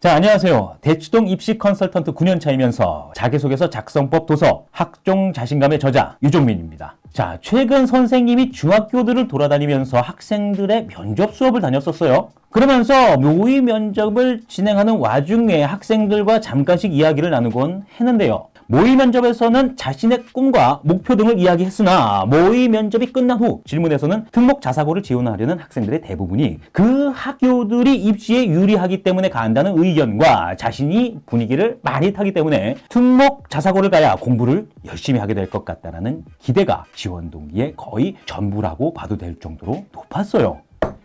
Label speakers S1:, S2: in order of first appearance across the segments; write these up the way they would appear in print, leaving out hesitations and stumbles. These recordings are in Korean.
S1: 자, 안녕하세요. 대치동 입시 컨설턴트 9년차이면서 자기소개서 작성법 도서 학종 자신감의 저자 유종민입니다. 자, 최근 선생님이 중학교들을 돌아다니면서 학생들의 면접 수업을 다녔었어요. 그러면서 모의 면접을 진행하는 와중에 학생들과 잠깐씩 이야기를 나누곤 했는데요. 모의 면접에서는 자신의 꿈과 목표 등을 이야기했으나 모의 면접이 끝난 후 질문에서는 특목 자사고를 지원하려는 학생들의 대부분이 그 학교들이 입시에 유리하기 때문에 간다는 의견과 자신이 분위기를 많이 타기 때문에 특목 자사고를 가야 공부를 열심히 하게 될 것 같다는 기대가 지원 동기의 거의 전부라고 봐도 될 정도로 높았어요.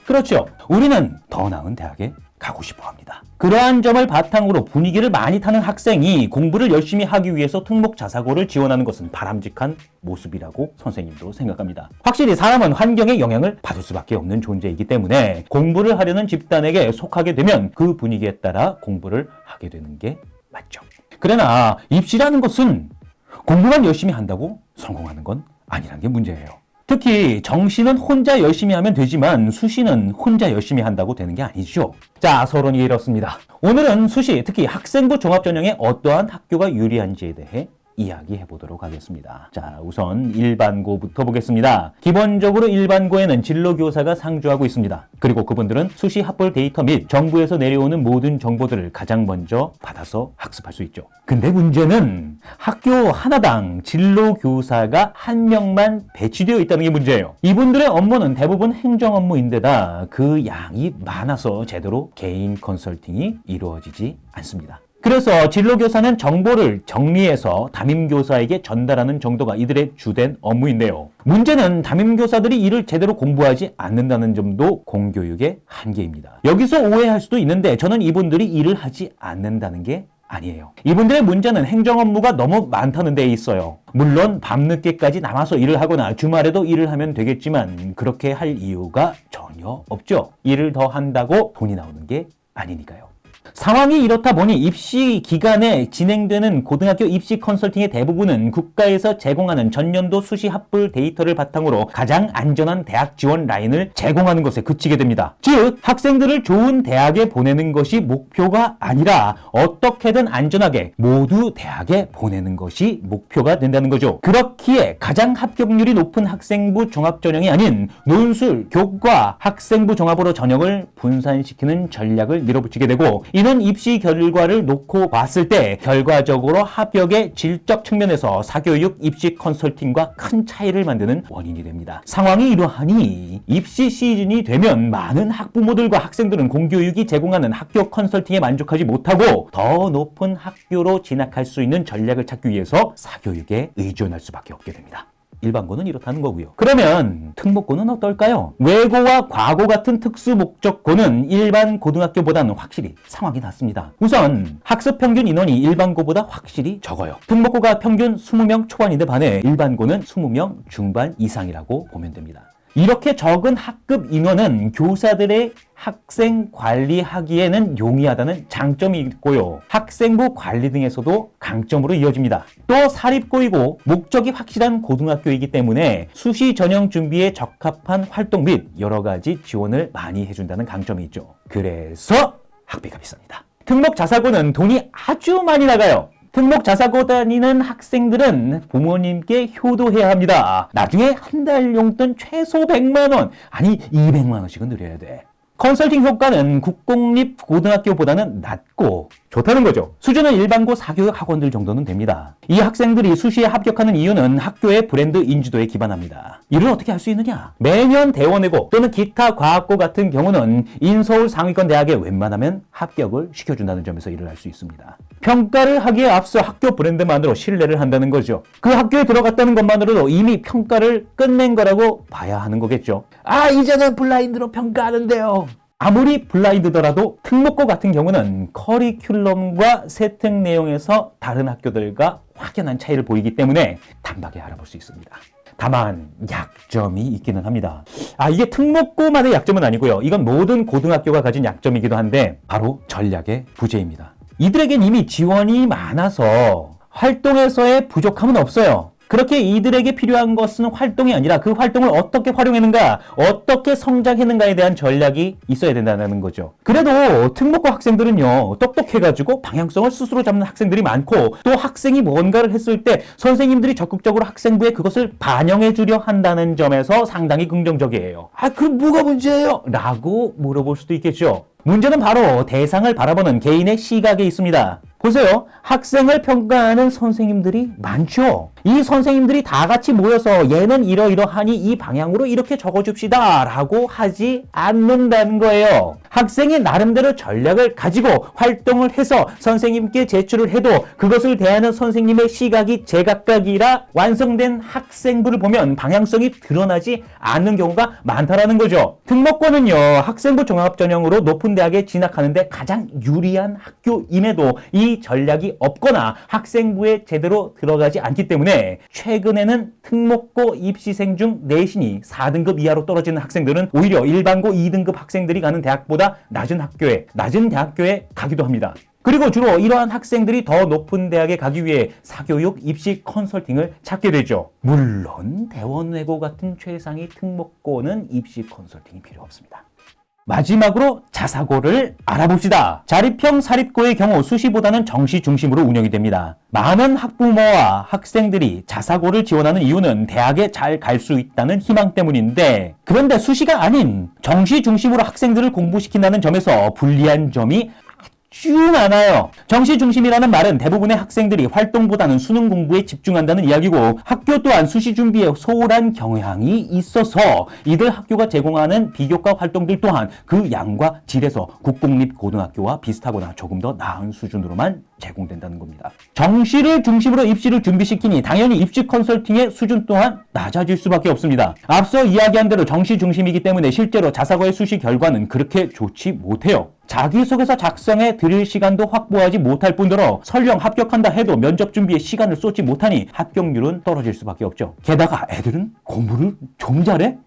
S1: 그렇죠. 우리는 더 나은 대학에 가고 싶어 합니다. 그러한 점을 바탕으로 분위기를 많이 타는 학생이 공부를 열심히 하기 위해서 특목 자사고를 지원하는 것은 바람직한 모습이라고 선생님도 생각합니다. 확실히 사람은 환경의 영향을 받을 수밖에 없는 존재이기 때문에 공부를 하려는 집단에게 속하게 되면 그 분위기에 따라 공부를 하게 되는 게 맞죠. 그러나 입시라는 것은 공부만 열심히 한다고 성공하는 건 아니라는 게 문제예요. 특히 정시는 혼자 열심히 하면 되지만 수시는 혼자 열심히 한다고 되는 게 아니죠. 자, 서론이 이렇습니다. 오늘은 수시, 특히 학생부 종합전형에 어떠한 학교가 유리한지에 대해 이야기해 보도록 하겠습니다. 자, 우선 일반고부터 보겠습니다. 기본적으로 일반고에는 진로교사가 상주하고 있습니다. 그리고 그분들은 수시 합볼 데이터 및 정부에서 내려오는 모든 정보들을 가장 먼저 받아서 학습할 수 있죠. 근데 문제는 학교 하나당 진로교사가 한 명만 배치되어 있다는 게 문제예요. 이분들의 업무는 대부분 행정 업무인데다 그 양이 많아서 제대로 개인 컨설팅이 이루어지지 않습니다. 그래서 진로교사는 정보를 정리해서 담임교사에게 전달하는 정도가 이들의 주된 업무인데요. 문제는 담임교사들이 이를 제대로 공부하지 않는다는 점도 공교육의 한계입니다. 여기서 오해할 수도 있는데 저는 이분들이 일을 하지 않는다는 게 아니에요. 이분들의 문제는 행정 업무가 너무 많다는 데 있어요. 물론 밤늦게까지 남아서 일을 하거나 주말에도 일을 하면 되겠지만 그렇게 할 이유가 전혀 없죠. 일을 더 한다고 돈이 나오는 게 아니니까요. 상황이 이렇다 보니 입시 기간에 진행되는 고등학교 입시 컨설팅의 대부분은 국가에서 제공하는 전년도 수시 합불 데이터를 바탕으로 가장 안전한 대학 지원 라인을 제공하는 것에 그치게 됩니다. 즉, 학생들을 좋은 대학에 보내는 것이 목표가 아니라 어떻게든 안전하게 모두 대학에 보내는 것이 목표가 된다는 거죠. 그렇기에 가장 합격률이 높은 학생부 종합전형이 아닌 논술, 교과, 학생부 종합으로 전형을 분산시키는 전략을 밀어붙이게 되고 이는 입시 결과를 놓고 봤을 때 결과적으로 합격의 질적 측면에서 사교육 입시 컨설팅과 큰 차이를 만드는 원인이 됩니다. 상황이 이러하니 입시 시즌이 되면 많은 학부모들과 학생들은 공교육이 제공하는 학교 컨설팅에 만족하지 못하고 더 높은 학교로 진학할 수 있는 전략을 찾기 위해서 사교육에 의존할 수밖에 없게 됩니다. 일반고는 이렇다는 거고요. 그러면 특목고는 어떨까요? 외고와 과고 같은 특수 목적고는 일반 고등학교보다는 확실히 상황이 낫습니다. 우선 학습 평균 인원이 일반고보다 확실히 적어요. 특목고가 평균 20명 초반인데 반해 일반고는 20명 중반 이상이라고 보면 됩니다. 이렇게 적은 학급 인원은 교사들의 학생 관리하기에는 용이하다는 장점이 있고요. 학생부 관리 등에서도 강점으로 이어집니다. 또 사립고이고 목적이 확실한 고등학교이기 때문에 수시 전형 준비에 적합한 활동 및 여러 가지 지원을 많이 해준다는 강점이 있죠. 그래서 학비가 비쌉니다. 특목 자사고는 돈이 아주 많이 나가요. 특목 자사고 다니는 학생들은 부모님께 효도해야 합니다. 나중에 한 달 용돈 최소 100만 원, 아니 200만 원씩은 드려야 돼. 컨설팅 효과는 국공립 고등학교보다는 낮고 좋다는 거죠. 수준은 일반고 사교육 학원들 정도는 됩니다. 이 학생들이 수시에 합격하는 이유는 학교의 브랜드 인지도에 기반합니다. 이를 어떻게 할 수 있느냐? 매년 대원외고 또는 기타 과학고 같은 경우는 인서울 상위권 대학에 웬만하면 합격을 시켜준다는 점에서 일을 할 수 있습니다. 평가를 하기에 앞서 학교 브랜드만으로 신뢰를 한다는 거죠. 그 학교에 들어갔다는 것만으로도 이미 평가를 끝낸 거라고 봐야 하는 거겠죠. 아, 이제는 블라인드로 평가하는데요. 아무리 블라인드더라도 특목고 같은 경우는 커리큘럼과 세특 내용에서 다른 학교들과 확연한 차이를 보이기 때문에 단박에 알아볼 수 있습니다. 다만 약점이 있기는 합니다. 이게 특목고만의 약점은 아니고요. 이건 모든 고등학교가 가진 약점이기도 한데 바로 전략의 부재입니다. 이들에겐 이미 지원이 많아서 활동에서의 부족함은 없어요. 그렇게 이들에게 필요한 것은 활동이 아니라 그 활동을 어떻게 활용했는가, 어떻게 성장했는가에 대한 전략이 있어야 된다는 거죠. 그래도 특목고 학생들은요, 똑똑해가지고 방향성을 스스로 잡는 학생들이 많고, 또 학생이 뭔가를 했을 때 선생님들이 적극적으로 학생부에 그것을 반영해 주려 한다는 점에서 상당히 긍정적이에요. 아, 그럼 뭐가 문제예요? 라고 물어볼 수도 있겠죠. 문제는 바로 대상을 바라보는 개인의 시각에 있습니다. 보세요. 학생을 평가하는 선생님들이 많죠. 이 선생님들이 다 같이 모여서 얘는 이러이러하니 이 방향으로 이렇게 적어줍시다 라고 하지 않는다는 거예요. 학생이 나름대로 전략을 가지고 활동을 해서 선생님께 제출을 해도 그것을 대하는 선생님의 시각이 제각각이라 완성된 학생부를 보면 방향성이 드러나지 않는 경우가 많다라는 거죠. 특목고는요, 학생부 종합전형으로 높은 대학에 진학하는데 가장 유리한 학교임에도 이 전략이 없거나 학생부에 제대로 들어가지 않기 때문에 최근에는 특목고 입시생 중 내신이 4등급 이하로 떨어지는 학생들은 오히려 일반고 2등급 학생들이 가는 대학보다 낮은 대학교에 가기도 합니다. 그리고 주로 이러한 학생들이 더 높은 대학에 가기 위해 사교육 입시 컨설팅을 찾게 되죠. 물론 대원외고 같은 최상위 특목고는 입시 컨설팅이 필요 없습니다. 마지막으로 자사고를 알아봅시다. 자립형 사립고의 경우 수시보다는 정시 중심으로 운영이 됩니다. 많은 학부모와 학생들이 자사고를 지원하는 이유는 대학에 잘 갈 수 있다는 희망 때문인데, 그런데 수시가 아닌 정시 중심으로 학생들을 공부시킨다는 점에서 불리한 점이 아주 많아요. 정시 중심이라는 말은 대부분의 학생들이 활동보다는 수능 공부에 집중한다는 이야기고, 학교 또한 수시 준비에 소홀한 경향이 있어서 이들 학교가 제공하는 비교과 활동들 또한 그 양과 질에서 국공립고등학교와 비슷하거나 조금 더 나은 수준으로만 제공된다는 겁니다. 정시를 중심으로 입시를 준비시키니 당연히 입시 컨설팅의 수준 또한 낮아질 수밖에 없습니다. 앞서 이야기한 대로 정시 중심이기 때문에 실제로 자사고의 수시 결과는 그렇게 좋지 못해요. 자기소개서 작성에 들일 시간도 확보하지 못할 뿐더러 설령 합격한다 해도 면접 준비에 시간을 쏟지 못하니 합격률은 떨어질 수밖에 없죠. 게다가 애들은 공부를 좀 잘해?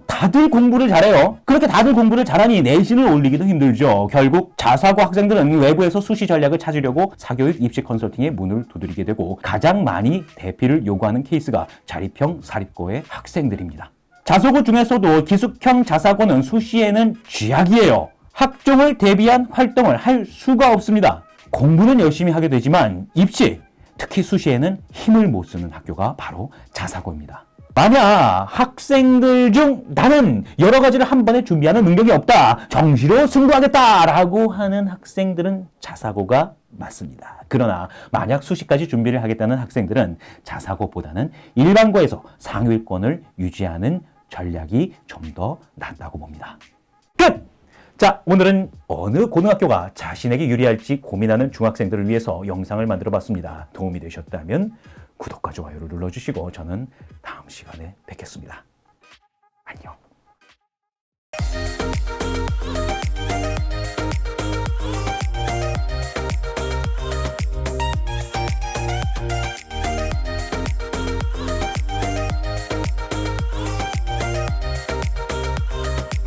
S1: 다들 공부를 잘해요. 그렇게 다들 공부를 잘하니 내신을 올리기도 힘들죠. 결국 자사고 학생들은 외부에서 수시 전략을 찾으려고 사교육 입시 컨설팅에 문을 두드리게 되고, 가장 많이 대피를 요구하는 케이스가 자립형 사립고의 학생들입니다. 자소고 중에서도 기숙형 자사고는 수시에는 쥐약이에요. 학종을 대비한 활동을 할 수가 없습니다. 공부는 열심히 하게 되지만 입시, 특히 수시에는 힘을 못 쓰는 학교가 바로 자사고입니다. 만약 학생들 중 나는 여러 가지를 한 번에 준비하는 능력이 없다, 정시로 승부하겠다 라고 하는 학생들은 자사고가 맞습니다. 그러나 만약 수시까지 준비를 하겠다는 학생들은 자사고보다는 일반고에서 상위권을 유지하는 전략이 좀 더 낫다고 봅니다. 끝! 자, 오늘은 어느 고등학교가 자신에게 유리할지 고민하는 중학생들을 위해서 영상을 만들어 봤습니다. 도움이 되셨다면 구독과 좋아요를 눌러주시고 저는 다음 시간에 뵙겠습니다. 안녕.